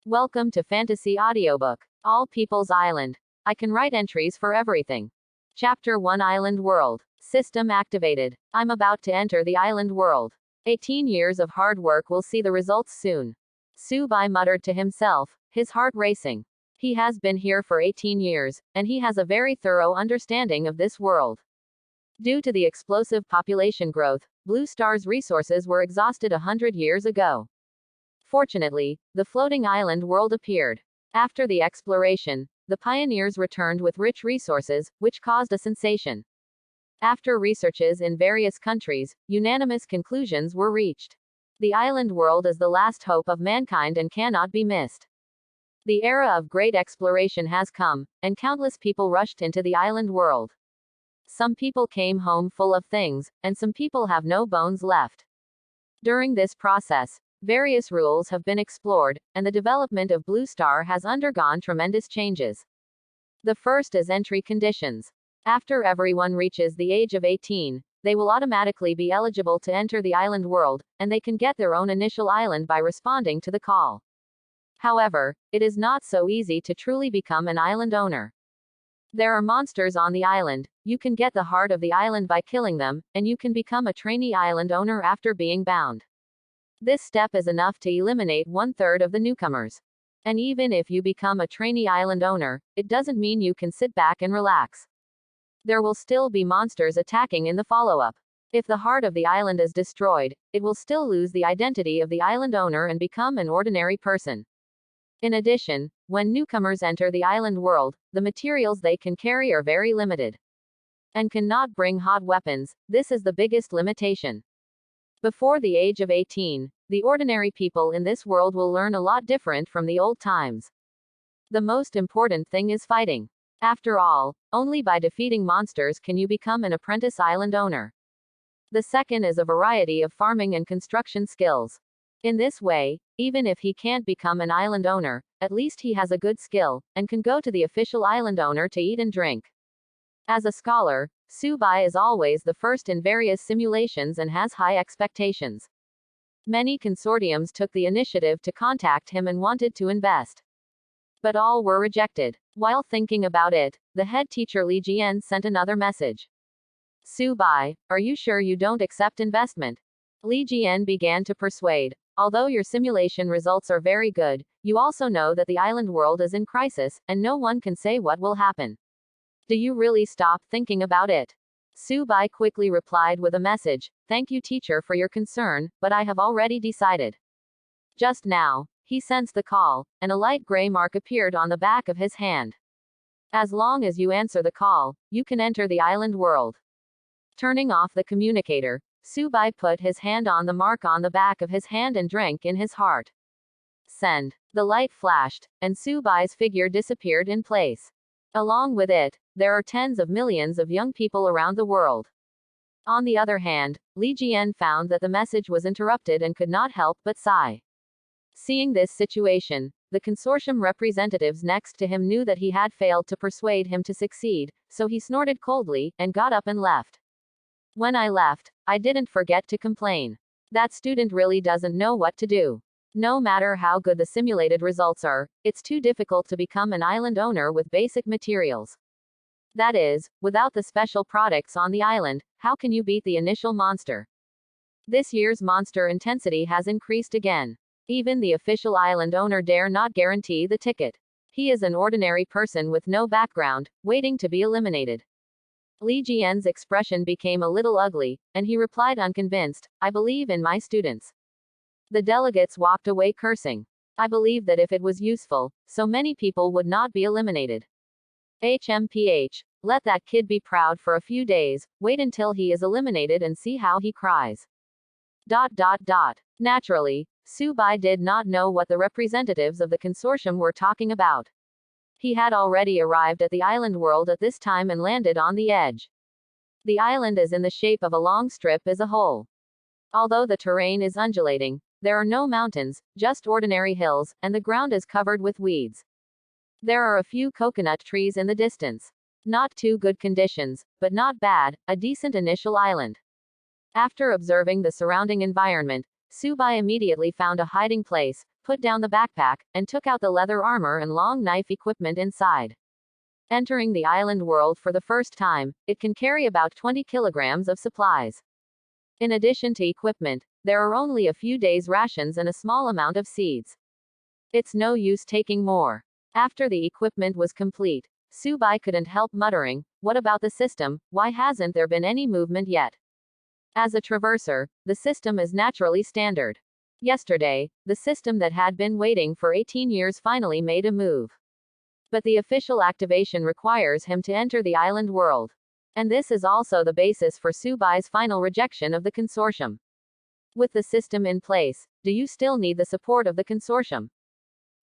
Welcome to Fantasy Audiobook. All People's Island. I can write entries for everything. Chapter 1 Island World. System activated. I'm about to enter the island world. 18 years of hard work will see the results soon. Subai muttered to himself, his heart racing. He has been here for 18 years, and he has a very thorough understanding of this world. Due to the explosive population growth, Blue Star's resources were exhausted 100 years ago. Fortunately, the floating island world appeared. After the exploration, the pioneers returned with rich resources, which caused a sensation. After researches in various countries, unanimous conclusions were reached. The island world is the last hope of mankind and cannot be missed. The era of great exploration has come, and countless people rushed into the island world. Some people came home full of things, and some people have no bones left. During this process, various rules have been explored, and the development of Blue Star has undergone tremendous changes. The first is entry conditions. After everyone reaches the age of 18, they will automatically be eligible to enter the island world, and they can get their own initial island by responding to the call. However, it is not so easy to truly become an island owner. There are monsters on the island. You can get the heart of the island by killing them, and you can become a trainee island owner after being bound. This step is enough to eliminate 1/3 of the newcomers. And even if you become a trainee island owner, it doesn't mean you can sit back and relax. There will still be monsters attacking in the follow-up. If the heart of the island is destroyed, it will still lose the identity of the island owner and become an ordinary person. In addition, when newcomers enter the island world, the materials they can carry are very limited. And cannot bring hot weapons. This is the biggest limitation. Before the age of 18, the ordinary people in this world will learn a lot different from the old times. The most important thing is fighting. After all, only by defeating monsters can you become an apprentice island owner. The second is a variety of farming and construction skills. In this way, even if he can't become an island owner, at least he has a good skill, and can go to the official island owner to eat and drink. As a scholar, Subai is always the first in various simulations and has high expectations. Many consortiums took the initiative to contact him and wanted to invest. But all were rejected. While thinking about it, the head teacher Li Jian sent another message. Subai, are you sure you don't accept investment? Li Jian began to persuade. Although your simulation results are very good, you also know that the island world is in crisis, and no one can say what will happen. Do you really stop thinking about it? Subai quickly replied with a message, thank you teacher for your concern, but I have already decided. Just now, he sensed the call, and a light gray mark appeared on the back of his hand. As long as you answer the call, you can enter the island world. Turning off the communicator, Subai put his hand on the mark on the back of his hand and drank in his heart. Send. The light flashed, and Subai's figure disappeared in place. Along with it, there are tens of millions of young people around the world. On the other hand, Li Jian found that the message was interrupted and could not help but sigh. Seeing this situation, the consortium representatives next to him knew that he had failed to persuade him to succeed, so he snorted coldly, and got up and left. When I left, I didn't forget to complain. That student really doesn't know what to do. No matter how good the simulated results are, it's too difficult to become an island owner with basic materials. That is, without the special products on the island, how can you beat the initial monster? This year's monster intensity has increased again. Even the official island owner dare not guarantee the ticket. He is an ordinary person with no background, waiting to be eliminated. Li Jian's expression became a little ugly, and he replied unconvinced, I believe in my students. The delegates walked away cursing. I believe that if it was useful, so many people would not be eliminated. HMPH. Let that kid be proud for a few days, wait until he is eliminated and see how he cries. ... Naturally, Subai did not know what the representatives of the consortium were talking about. He had already arrived at the island world at this time and landed on the edge. The island is in the shape of a long strip as a whole. Although the terrain is undulating, there are no mountains, just ordinary hills, and the ground is covered with weeds. There are a few coconut trees in the distance. Not too good conditions, but not bad, a decent initial island. After observing the surrounding environment, Subai immediately found a hiding place, put down the backpack, and took out the leather armor and long knife equipment inside. Entering the island world for the first time, it can carry about 20 kilograms of supplies. In addition to equipment, there are only a few days' rations and a small amount of seeds. It's no use taking more. After the equipment was complete, Subai couldn't help muttering, "What about the system? Why hasn't there been any movement yet?" As a traverser, the system is naturally standard. Yesterday, the system that had been waiting for 18 years finally made a move. But the official activation requires him to enter the island world. And this is also the basis for Subai's final rejection of the consortium. With the system in place, do you still need the support of the consortium?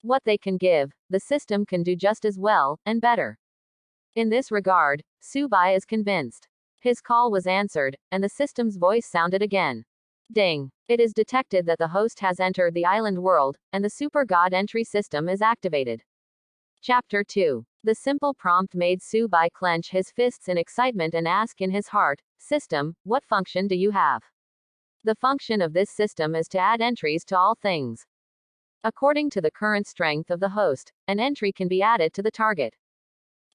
What they can give, the system can do just as well, and better. In this regard, Subai is convinced. His call was answered, and the system's voice sounded again. Ding! It is detected that the host has entered the island world, and the Super God entry system is activated. Chapter 2. The simple prompt made Subai clench his fists in excitement and ask in his heart, "System, what function do you have?" The function of this system is to add entries to all things. According to the current strength of the host, an entry can be added to the target.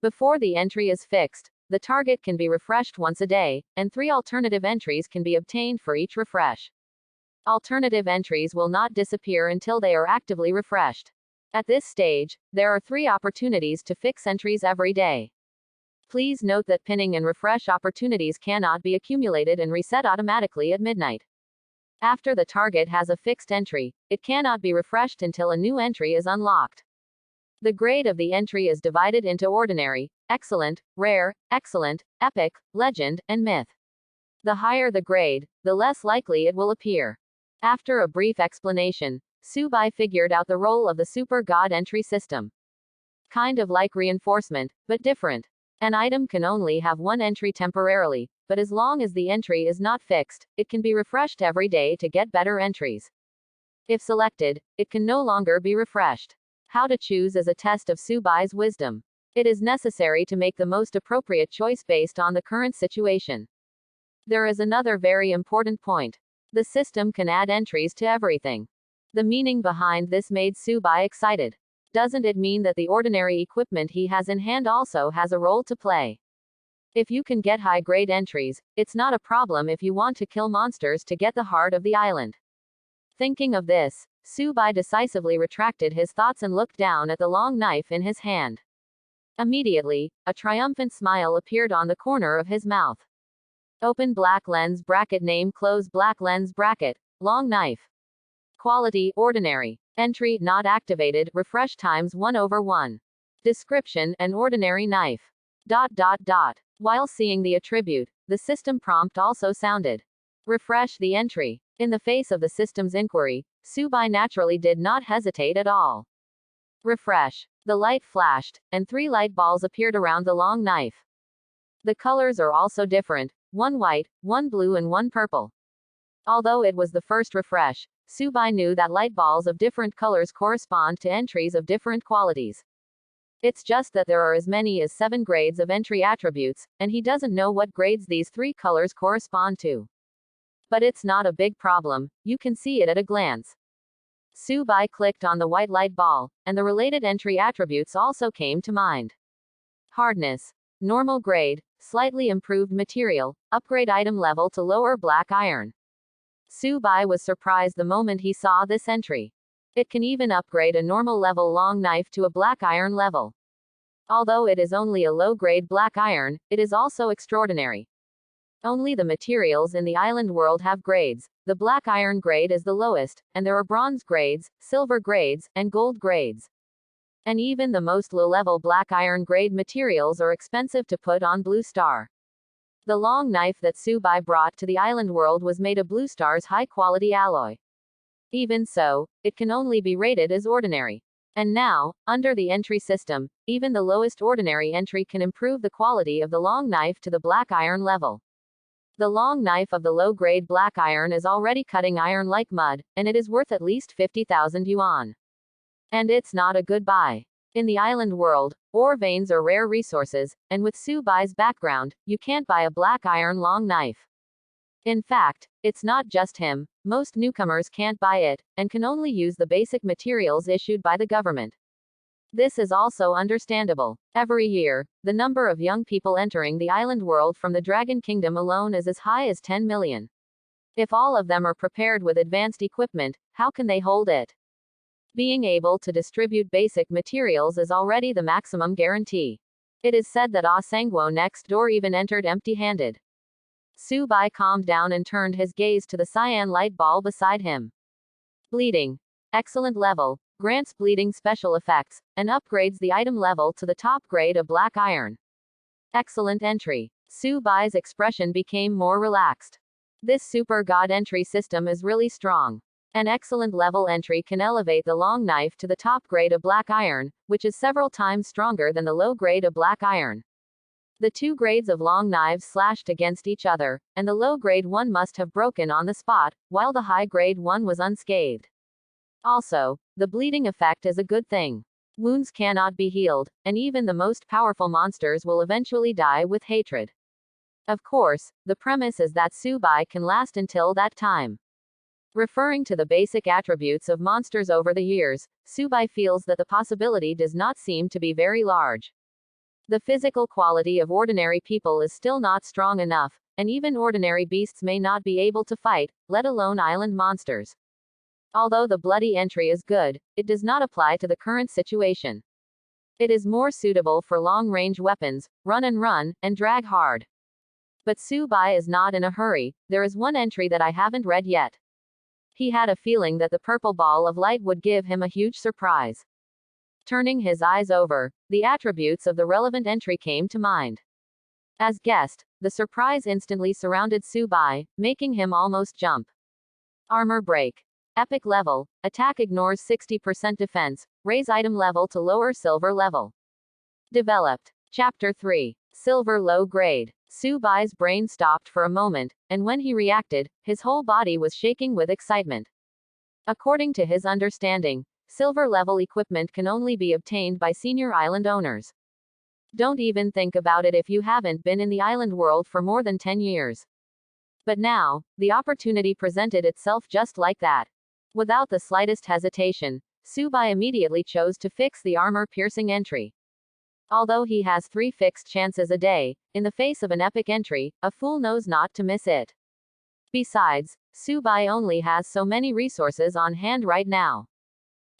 Before the entry is fixed, the target can be refreshed once a day, and 3 alternative entries can be obtained for each refresh. Alternative entries will not disappear until they are actively refreshed. At this stage, there are 3 opportunities to fix entries every day. Please note that pinning and refresh opportunities cannot be accumulated and reset automatically at midnight. After the target has a fixed entry, it cannot be refreshed until a new entry is unlocked. The grade of the entry is divided into ordinary, excellent, rare, excellent, epic, legend, and myth. The higher the grade, the less likely it will appear. After a brief explanation, Subai figured out the role of the Super God entry system. Kind of like reinforcement, but different. An item can only have 1 entry temporarily, but as long as the entry is not fixed, it can be refreshed every day to get better entries. If selected, it can no longer be refreshed. How to choose is a test of Subai's wisdom. It is necessary to make the most appropriate choice based on the current situation. There is another very important point. The system can add entries to everything. The meaning behind this made Subai excited. Doesn't it mean that the ordinary equipment he has in hand also has a role to play? If you can get high-grade entries, it's not a problem if you want to kill monsters to get the heart of the island. Thinking of this, Subai decisively retracted his thoughts and looked down at the long knife in his hand. Immediately, a triumphant smile appeared on the corner of his mouth. Open black lens bracket, name close black lens bracket, long knife. Quality, ordinary. Entry, not activated, refresh times 1/1. Description, an ordinary knife. ... While seeing the attribute, the system prompt also sounded. Refresh the entry. In the face of the system's inquiry, Subai naturally did not hesitate at all. Refresh. The light flashed, and 3 light balls appeared around the long knife. The colors are also different, 1 white, 1 blue and 1 purple. Although it was the first refresh, Subai knew that light balls of different colors correspond to entries of different qualities. It's just that there are as many as 7 grades of entry attributes, and he doesn't know what grades these 3 colors correspond to. But it's not a big problem, you can see it at a glance. Subai clicked on the white light ball, and the related entry attributes also came to mind. Hardness. Normal grade, slightly improved material, upgrade item level to lower black iron. Subai was surprised the moment he saw this entry. It can even upgrade a normal level long knife to a black iron level. Although it is only a low-grade black iron, it is also extraordinary. Only the materials in the island world have grades. The black iron grade is the lowest, and there are bronze grades, silver grades, and gold grades. And even the most low-level black iron grade materials are expensive to put on Blue Star. The long knife that Subai brought to the island world was made of Blue Star's high-quality alloy. Even so, it can only be rated as ordinary. And now, under the entry system, even the lowest ordinary entry can improve the quality of the long knife to the black iron level. The long knife of the low-grade black iron is already cutting iron like mud, and it is worth at least 50,000 yuan. And it's not a good buy. In the island world, ore veins are rare resources, and with Subai's background, you can't buy a black iron long knife. In fact, it's not just him, most newcomers can't buy it, and can only use the basic materials issued by the government. This is also understandable. Every year, the number of young people entering the island world from the Dragon Kingdom alone is as high as 10 million. If all of them are prepared with advanced equipment, how can they hold it? Being able to distribute basic materials is already the maximum guarantee. It is said that Ah Sangwo next door even entered empty-handed. Su Bai calmed down and turned his gaze to the cyan light ball beside him. Bleeding. Excellent level. Grants bleeding special effects, and upgrades the item level to the top grade of black iron. Excellent entry. Su Bai's expression became more relaxed. This super god entry system is really strong. An excellent level entry can elevate the long knife to the top grade of black iron, which is several times stronger than the low grade of black iron. The two grades of long knives slashed against each other, and the low grade one must have broken on the spot, while the high grade one was unscathed. Also, the bleeding effect is a good thing. Wounds cannot be healed, and even the most powerful monsters will eventually die with hatred. Of course, the premise is that Su Bai can last until that time. Referring to the basic attributes of monsters over the years, Su Bai feels that the possibility does not seem to be very large. The physical quality of ordinary people is still not strong enough, and even ordinary beasts may not be able to fight, let alone island monsters. Although the bloody entry is good, it does not apply to the current situation. It is more suitable for long-range weapons, run, and drag hard. But Su Bai is not in a hurry. There is one entry that I haven't read yet. He had a feeling that the purple ball of light would give him a huge surprise. Turning his eyes over, the attributes of the relevant entry came to mind. As guessed, the surprise instantly surrounded Su Bai, making him almost jump. Armor break. Epic level. Attack ignores 60% defense. Raise item level to lower silver level. Developed. Chapter 3. Silver low grade. Su Bai's brain stopped for a moment, and when he reacted, his whole body was shaking with excitement. According to his understanding, silver level equipment can only be obtained by senior island owners. Don't even think about it if you haven't been in the island world for more than 10 years. But now, the opportunity presented itself just like that. Without the slightest hesitation, Su Bai immediately chose to fix the armor-piercing entry. Although he has 3 fixed chances a day, in the face of an epic entry, a fool knows not to miss it. Besides, Su Bai only has so many resources on hand right now.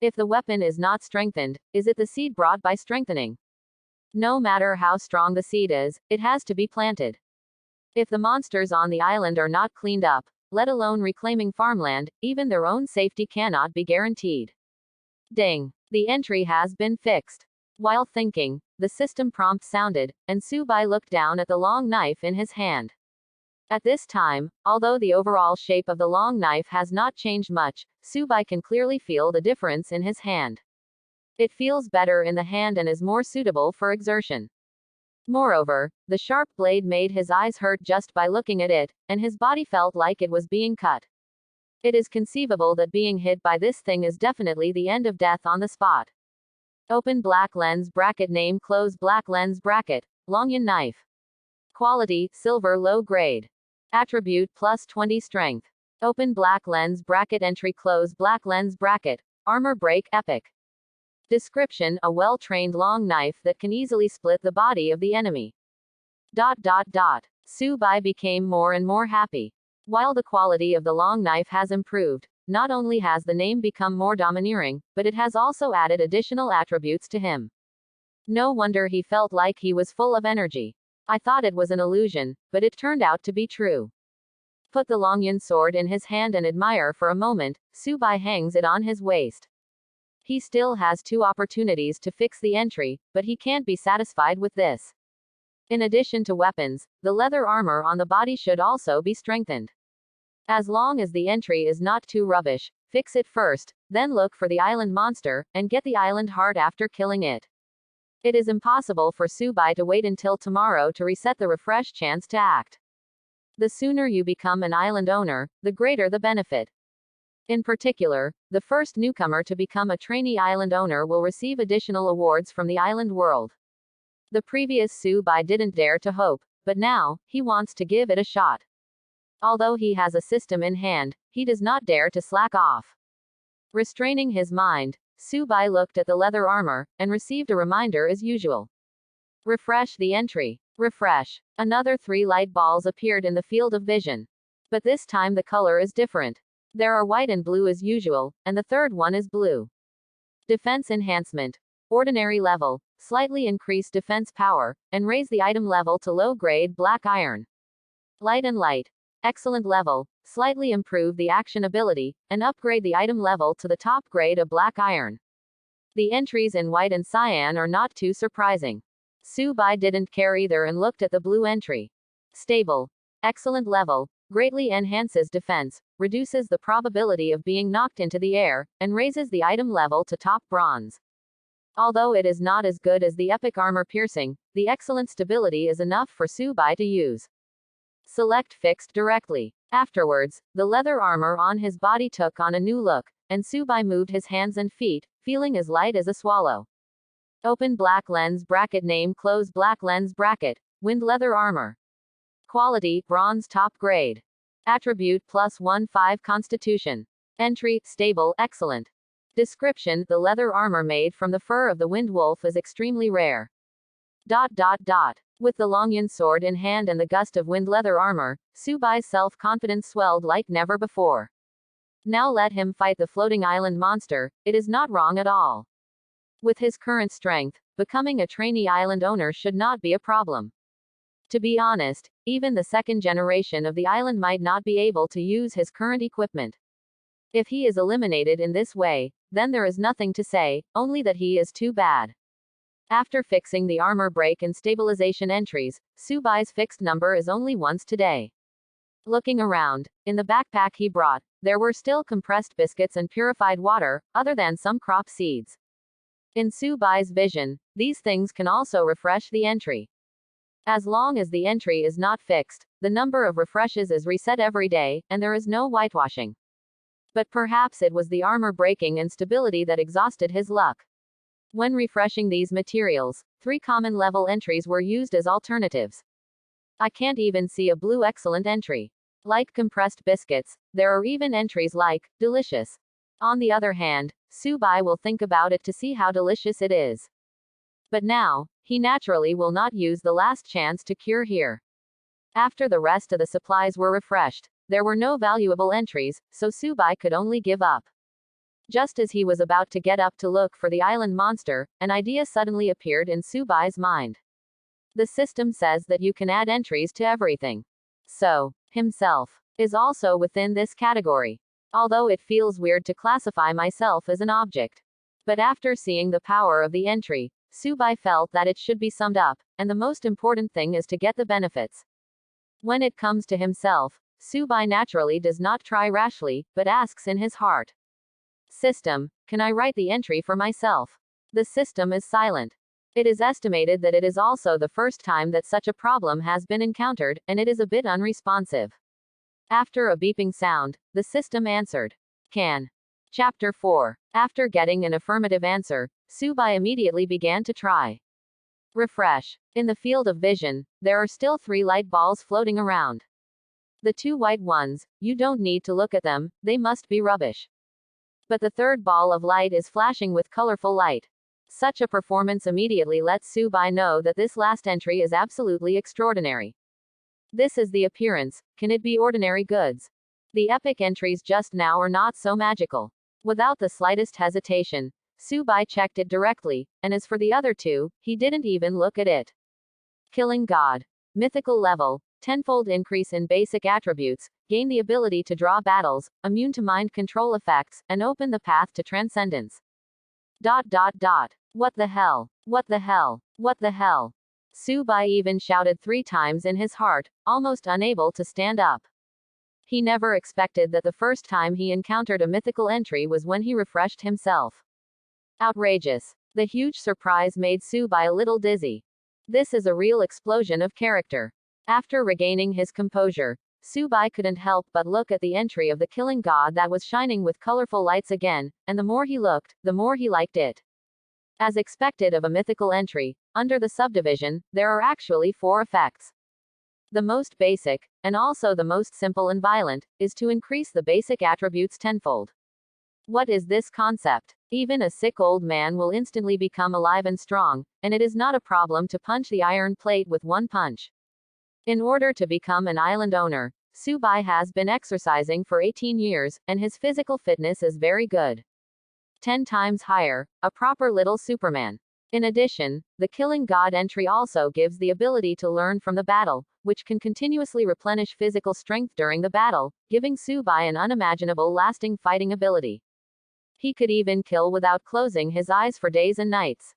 If the weapon is not strengthened, is it the seed brought by strengthening? No matter how strong the seed is, it has to be planted. If the monsters on the island are not cleaned up, let alone reclaiming farmland, even their own safety cannot be guaranteed. Ding! The entry has been fixed. While thinking, the system prompt sounded, and Su Bai looked down at the long knife in his hand. At this time, although the overall shape of the long knife has not changed much, Su Bai can clearly feel the difference in his hand. It feels better in the hand and is more suitable for exertion. Moreover, the sharp blade made his eyes hurt just by looking at it, and his body felt like it was being cut. It is conceivable that being hit by this thing is definitely the end of death on the spot. Open black lens bracket name close black lens bracket, Longyan knife. Quality, silver low grade. Attribute plus 20 strength. Open black lens bracket entry close black lens bracket, armor break epic. Description: a well-trained long knife that can easily split the body of the enemy. Su Bai became more and more happy. While the quality of the long knife has improved, not only has the name become more domineering, but it has also added additional attributes to him. No wonder he felt like he was full of energy. I thought it was an illusion, but it turned out to be true. Put the Longyan sword in his hand and admire for a moment. Su Bai hangs it on his waist. He still has 2 opportunities to fix the entry, but he can't be satisfied with this. In addition to weapons, the leather armor on the body should also be strengthened. As long as the entry is not too rubbish, fix it first, then look for the island monster, and get the island heart after killing it. It is impossible for Su Bai to wait until tomorrow to reset the refresh chance to act. The sooner you become an island owner, the greater the benefit. In particular, the first newcomer to become a trainee island owner will receive additional awards from the island world. The previous Su Bai didn't dare to hope, but now, he wants to give it a shot. Although he has a system in hand, he does not dare to slack off. Restraining his mind, Subai looked at the leather armor, and received a reminder as usual. Refresh the entry. Refresh. Another 3 light balls appeared in the field of vision. But this time the color is different. There are white and blue as usual, and the third one is blue. Defense enhancement. Ordinary level. Slightly increase defense power, and raise the item level to low grade black iron. Light and light. Excellent level. Slightly improve the action ability, and upgrade the item level to the top grade of black iron. The entries in white and cyan are not too surprising. Subai didn't care either and looked at the blue entry. Stable. Excellent level. Greatly enhances defense, reduces the probability of being knocked into the air, and raises the item level to top bronze. Although it is not as good as the epic armor piercing, the excellent stability is enough for Subai to use. Select fixed directly. Afterwards, the leather armor on his body took on a new look, and Subai moved his hands and feet, feeling as light as a swallow. Open black lens bracket. Name close black lens bracket. Wind leather armor. Quality, bronze top grade. Attribute +1 5 constitution. Entry, stable, excellent. Description, the leather armor made from the fur of the wind wolf is extremely rare. With the Longyun sword in hand and the gust of wind leather armor, Subai's self-confidence swelled like never before. Now let him fight the floating island monster, it is not wrong at all. With his current strength, becoming a trainee island owner should not be a problem. To be honest, even the second generation of the island might not be able to use his current equipment. If he is eliminated in this way, then there is nothing to say, only that he is too bad. After fixing the armor break and stabilization entries, Subai's fixed number is only once today. Looking around, in the backpack he brought, there were still compressed biscuits and purified water, other than some crop seeds. In Subai's vision, these things can also refresh the entry. As long as the entry is not fixed, the number of refreshes is reset every day, and there is no whitewashing. But perhaps it was the armor breaking and stability that exhausted his luck. When refreshing these materials, 3 common level entries were used as alternatives. I can't even see a blue excellent entry. Like compressed biscuits, there are even entries like delicious. On the other hand, Subai will think about it to see how delicious it is. But now, he naturally will not use the last chance to cure here. After the rest of the supplies were refreshed, there were no valuable entries, so Subai could only give up. Just as he was about to get up to look for the island monster, an idea suddenly appeared in Subai's mind. The system says that you can add entries to everything. So, himself is also within this category. Although it feels weird to classify myself as an object. But after seeing the power of the entry, Subai felt that it should be summed up, and the most important thing is to get the benefits. When it comes to himself, Subai naturally does not try rashly, but asks in his heart. System, can I write the entry for myself? The system is silent. It is estimated that it is also the first time that such a problem has been encountered, and it is a bit unresponsive. After a beeping sound, the system answered. Can. Chapter 4. After getting an affirmative answer, Subai immediately began to try. Refresh. In the field of vision, there are still 3 light balls floating around. The 2 white ones, you don't need to look at them, they must be rubbish. But the third ball of light is flashing with colorful light. Such a performance immediately lets Subai know that this last entry is absolutely extraordinary. This is the appearance, can it be ordinary goods? The epic entries just now are not so magical. Without the slightest hesitation, Subai checked it directly, and as for the other 2, he didn't even look at it. Killing God. Mythical level, 10-fold increase in basic attributes, gain the ability to draw battles, immune to mind control effects, and open the path to transcendence. What the hell? What the hell? What the hell? Subai even shouted 3 times in his heart, almost unable to stand up. He never expected that the first time he encountered a mythical entry was when he refreshed himself. Outrageous. The huge surprise made Subai a little dizzy. This is a real explosion of character. After regaining his composure, Subai couldn't help but look at the entry of the killing god that was shining with colorful lights again, and the more he looked, the more he liked it. As expected of a mythical entry, under the subdivision, there are actually 4 effects. The most basic, and also the most simple and violent, is to increase the basic attributes tenfold. What is this concept? Even a sick old man will instantly become alive and strong, and it is not a problem to punch the iron plate with one punch. In order to become an island owner, Subai has been exercising for 18 years, and his physical fitness is very good. 10 times higher, a proper little Superman. In addition, the Killing God entry also gives the ability to learn from the battle, which can continuously replenish physical strength during the battle, giving Subai an unimaginable lasting fighting ability. He could even kill without closing his eyes for days and nights.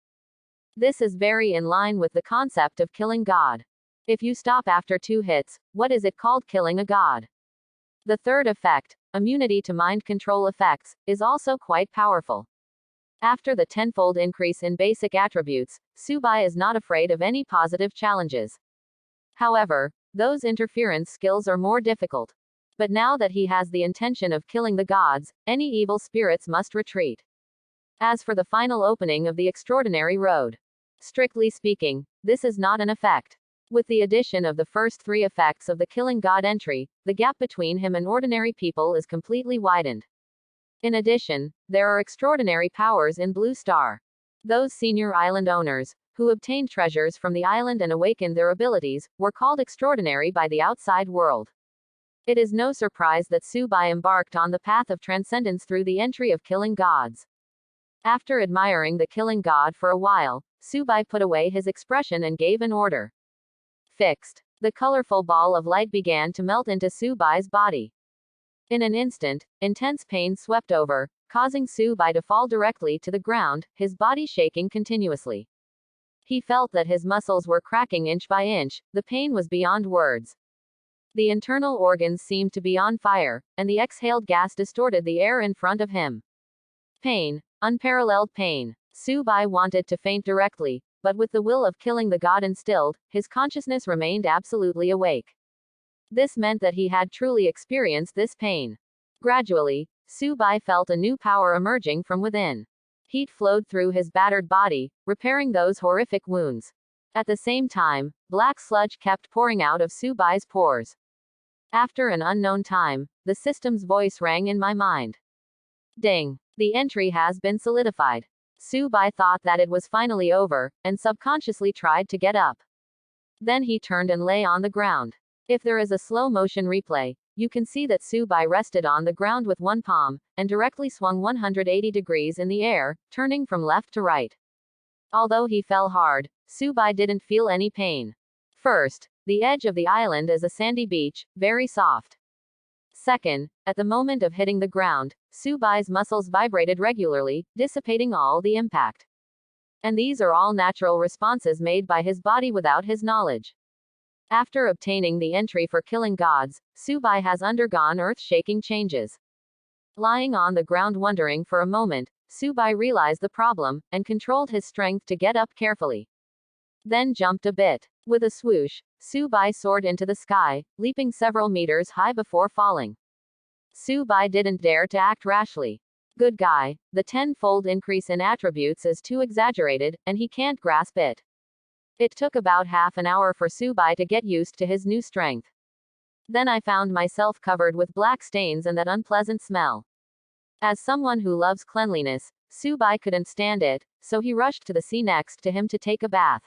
This is very in line with the concept of killing God. If you stop after 2 hits, what is it called killing a god? The third effect, immunity to mind control effects, is also quite powerful. After the tenfold increase in basic attributes, Subai is not afraid of any positive challenges. However, those interference skills are more difficult. But now that he has the intention of killing the gods, any evil spirits must retreat. As for the final opening of the extraordinary road, strictly speaking, this is not an effect. With the addition of the first 3 effects of the Killing God entry, the gap between him and ordinary people is completely widened. In addition, there are extraordinary powers in Blue Star. Those senior island owners, who obtained treasures from the island and awakened their abilities, were called extraordinary by the outside world. It is no surprise that Subai embarked on the path of transcendence through the entry of Killing Gods. After admiring the Killing God for a while, Subai put away his expression and gave an order. Fixed. The colorful ball of light began to melt into Subai's body. In an instant, intense pain swept over, causing Subai to fall directly to the ground, his body shaking continuously. He felt that his muscles were cracking inch by inch, the pain was beyond words. The internal organs seemed to be on fire, and the exhaled gas distorted the air in front of him. Pain. Unparalleled pain. Subai wanted to faint directly, but with the will of killing the god instilled, his consciousness remained absolutely awake. This meant that he had truly experienced this pain. Gradually, Subai felt a new power emerging from within. Heat flowed through his battered body, repairing those horrific wounds. At the same time, black sludge kept pouring out of Subai's pores. After an unknown time, the system's voice rang in my mind. Ding! The entry has been solidified. Subai thought that it was finally over, and subconsciously tried to get up. Then he turned and lay on the ground. If there is a slow-motion replay, you can see that Subai rested on the ground with one palm, and directly swung 180 degrees in the air, turning from left to right. Although he fell hard, Subai didn't feel any pain. First, the edge of the island is a sandy beach, very soft. Second, at the moment of hitting the ground, Subai's muscles vibrated regularly, dissipating all the impact. And these are all natural responses made by his body without his knowledge. After obtaining the entry for Killing Gods, Subai has undergone earth-shaking changes. Lying on the ground wondering for a moment, Subai realized the problem, and controlled his strength to get up carefully. Then jumped a bit. With a swoosh, Subai soared into the sky, leaping several meters high before falling. Subai didn't dare to act rashly. Good guy, the tenfold increase in attributes is too exaggerated, and he can't grasp it. It took about half an hour for Subai to get used to his new strength. Then I found myself covered with black stains and that unpleasant smell. As someone who loves cleanliness, Subai couldn't stand it, so he rushed to the sea next to him to take a bath.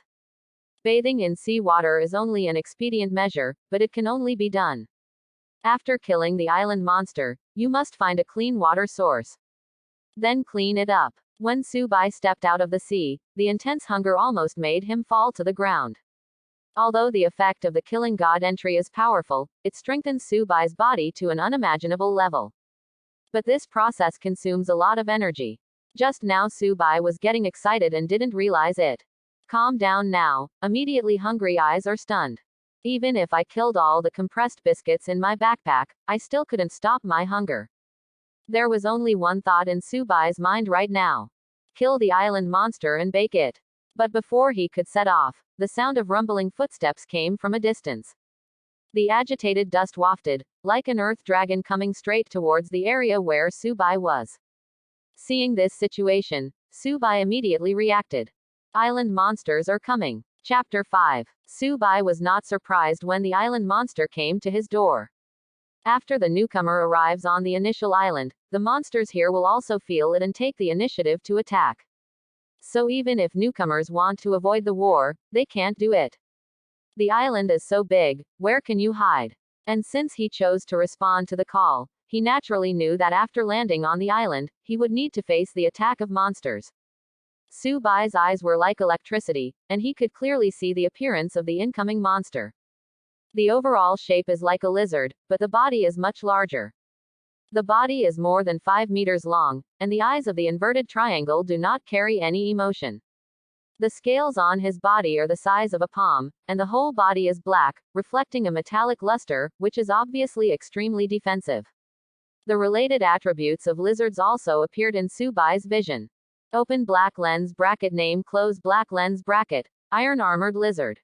Bathing in sea water is only an expedient measure, but it can only be done. After killing the island monster, you must find a clean water source. Then clean it up. When Subai stepped out of the sea, the intense hunger almost made him fall to the ground. Although the effect of the Killing God entry is powerful, it strengthens Subai's body to an unimaginable level. But this process consumes a lot of energy. Just now Subai was getting excited and didn't realize it. Calm down now. Immediately hungry eyes are stunned. Even if I killed all the compressed biscuits in my backpack, I still couldn't stop my hunger. There was only one thought in Subai's mind right now. Kill the island monster and bake it. But before he could set off, the sound of rumbling footsteps came from a distance. The agitated dust wafted, like an earth dragon coming straight towards the area where Subai was. Seeing this situation, Subai immediately reacted. Island monsters are coming. Chapter 5. Subai was not surprised when the island monster came to his door. After the newcomer arrives on the initial island, the monsters here will also feel it and take the initiative to attack. So even if newcomers want to avoid the war, they can't do it. The island is so big, where can you hide? And since he chose to respond to the call, he naturally knew that after landing on the island, he would need to face the attack of monsters. Subai's eyes were like electricity, and he could clearly see the appearance of the incoming monster. The overall shape is like a lizard, but the body is much larger. The body is more than 5 meters long, and the eyes of the inverted triangle do not carry any emotion. The scales on his body are the size of a palm, and the whole body is black, reflecting a metallic luster, which is obviously extremely defensive. The related attributes of lizards also appeared in Subai's vision. Open black lens bracket, name close black lens bracket, iron armored lizard.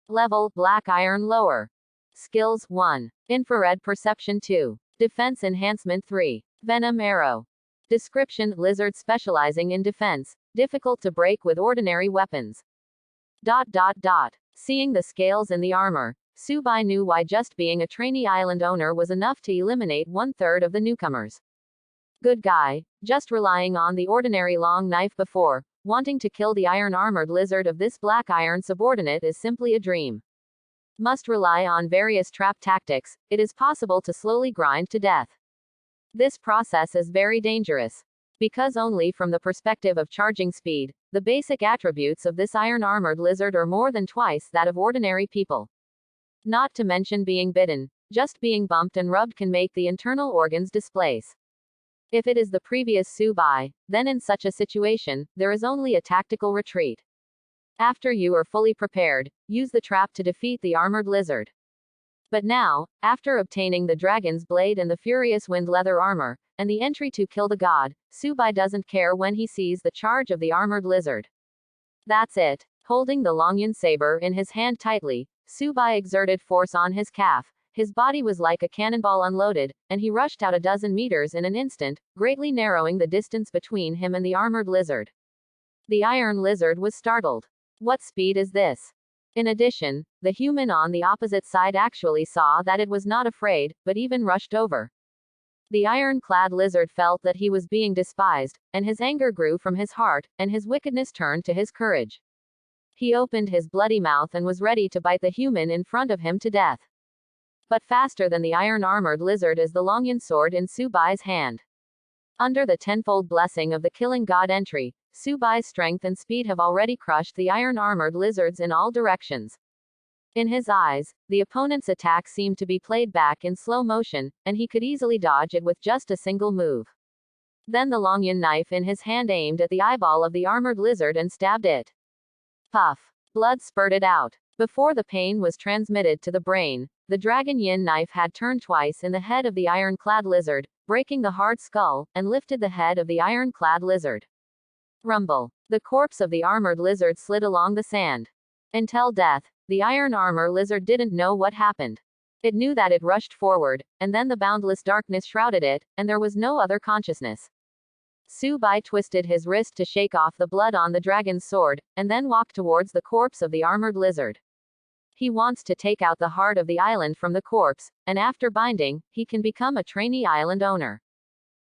Level, black iron lower. Skills, 1. Infrared perception 2. Defense enhancement 3. Venom arrow. Description, lizard specializing in defense, difficult to break with ordinary weapons. Seeing the scales in the armor, Subai knew why just being a trainee island owner was enough to eliminate 1/3 of the newcomers. Good guy, just relying on the ordinary long knife before wanting to kill the iron-armored lizard of this black iron subordinate is simply a dream. Must rely on various trap tactics, it is possible to slowly grind to death. This process is very dangerous. Because only from the perspective of charging speed, the basic attributes of this iron-armored lizard are more than twice that of ordinary people. Not to mention being bitten, just being bumped and rubbed can make the internal organs displace. If it is the previous Subai, then in such a situation, there is only a tactical retreat. After you are fully prepared, use the trap to defeat the armored lizard. But now, after obtaining the dragon's blade and the furious wind leather armor, and the entry to kill the god, Subai doesn't care when he sees the charge of the armored lizard. That's it. Holding the Longyan saber in his hand tightly, Subai exerted force on his calf. His body was like a cannonball unloaded, and he rushed out a dozen meters in an instant, greatly narrowing the distance between him and the armored lizard. The iron lizard was startled. What speed is this? In addition, the human on the opposite side actually saw that it was not afraid, but even rushed over. The iron-clad lizard felt that he was being despised, and his anger grew from his heart, and his wickedness turned to his courage. He opened his bloody mouth and was ready to bite the human in front of him to death. But faster than the iron-armored lizard is the Longyan sword in Subai's hand. Under the tenfold blessing of the killing god entry, Subai's strength and speed have already crushed the iron-armored lizards in all directions. In his eyes, the opponent's attack seemed to be played back in slow motion, and he could easily dodge it with just a single move. Then the Longyan knife in his hand aimed at the eyeball of the armored lizard and stabbed it. Puff. Blood spurted out. Before the pain was transmitted to the brain, the dragon yin knife had turned twice in the head of the iron-clad lizard, breaking the hard skull, and lifted the head of the iron-clad lizard. Rumble. The corpse of the armored lizard slid along the sand. Until death, the iron armor lizard didn't know what happened. It knew that it rushed forward, and then the boundless darkness shrouded it, and there was no other consciousness. Subai twisted his wrist to shake off the blood on the dragon's sword, and then walked towards the corpse of the armored lizard. He wants to take out the heart of the island from the corpse, and after binding, he can become a trainee island owner.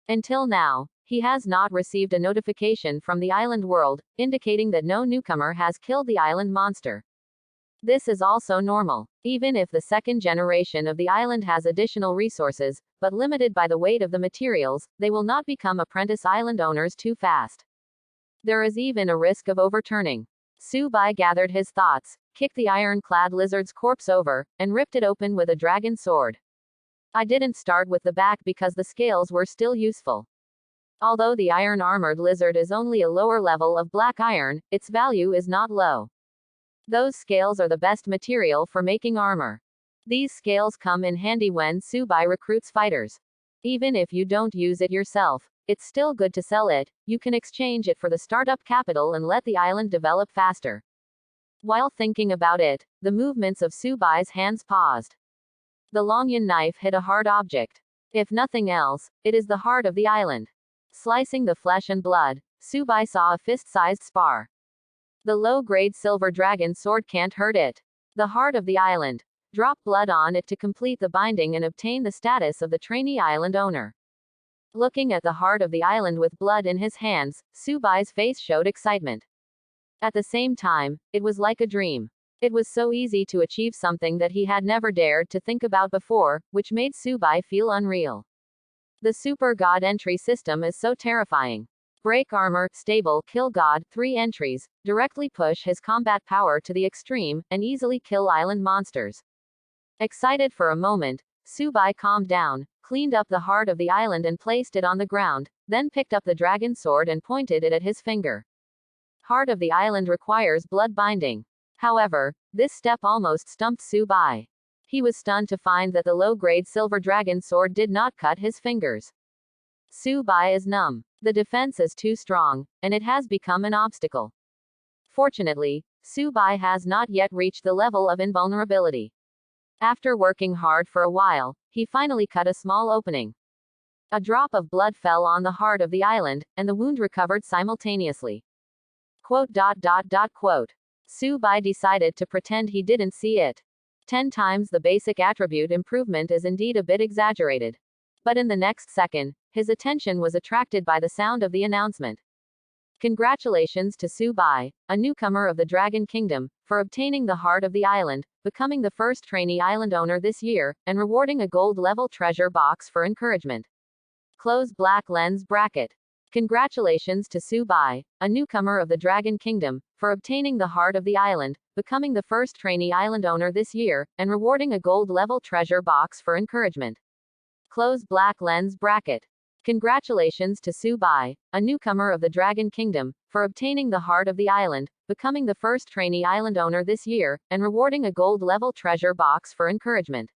Until now, he has not received a notification from the island world, indicating that no newcomer has killed the island monster. This is also normal. Even if the second generation of the island has additional resources, but limited by the weight of the materials, they will not become apprentice island owners too fast. There is even a risk of overturning. Subai gathered his thoughts, kicked the iron-clad lizard's corpse over, and ripped it open with a dragon sword. I didn't start with the back because the scales were still useful. Although the iron-armored lizard is only a lower level of black iron, its value is not low. Those scales are the best material for making armor. These scales come in handy when Subai recruits fighters. Even if you don't use it yourself, it's still good to sell it. You can exchange it for the startup capital and let the island develop faster. While thinking about it, the movements of Subai's hands paused. The Longyan knife hit a hard object. If nothing else, it is the heart of the island. Slicing the flesh and blood, Subai saw a fist-sized spar. The low-grade silver dragon sword can't hurt it. The heart of the island. Drop blood on it to complete the binding and obtain the status of the trainee island owner. Looking at the heart of the island with blood in his hands, Subai's face showed excitement. At the same time, it was like a dream. It was so easy to achieve something that he had never dared to think about before, which made Subai feel unreal. The Super God entry system is so terrifying. Break armor, stable, kill God, 3 entries, directly push his combat power to the extreme, and easily kill island monsters. Excited for a moment, Subai calmed down, cleaned up the heart of the island and placed it on the ground, then picked up the dragon sword and pointed it at his finger. Heart of the island requires blood binding. However, this step almost stumped Subai. He was stunned to find that the low-grade silver dragon sword did not cut his fingers. Subai is numb. The defense is too strong, and it has become an obstacle. Fortunately, Subai has not yet reached the level of invulnerability. After working hard for a while, he finally cut a small opening. A drop of blood fell on the heart of the island, and the wound recovered simultaneously. Quote. Subai decided to pretend he didn't see it. 10 times the basic attribute improvement is indeed a bit exaggerated. But in the next second, his attention was attracted by the sound of the announcement. Congratulations to Subai, a newcomer of the Dragon Kingdom, for obtaining the heart of the island, becoming the first trainee island owner this year, and rewarding a gold-level treasure box for encouragement. Close black lens bracket. Congratulations to Subai, a newcomer of the Dragon Kingdom, for obtaining the heart of the island, becoming the first trainee island owner this year, and rewarding a gold-level treasure box for encouragement. Close black lens bracket. Congratulations to Subai, a newcomer of the Dragon Kingdom, for obtaining the heart of the island, becoming the first trainee island owner this year, and rewarding a gold-level treasure box for encouragement.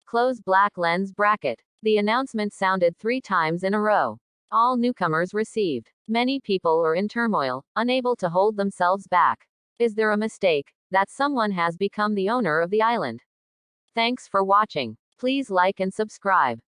Close black lens bracket. The announcement sounded 3 times in a row. All newcomers received. Many people are in turmoil, unable to hold themselves back. Is there a mistake that someone has become the owner of the island? Thanks for watching. Please like and subscribe.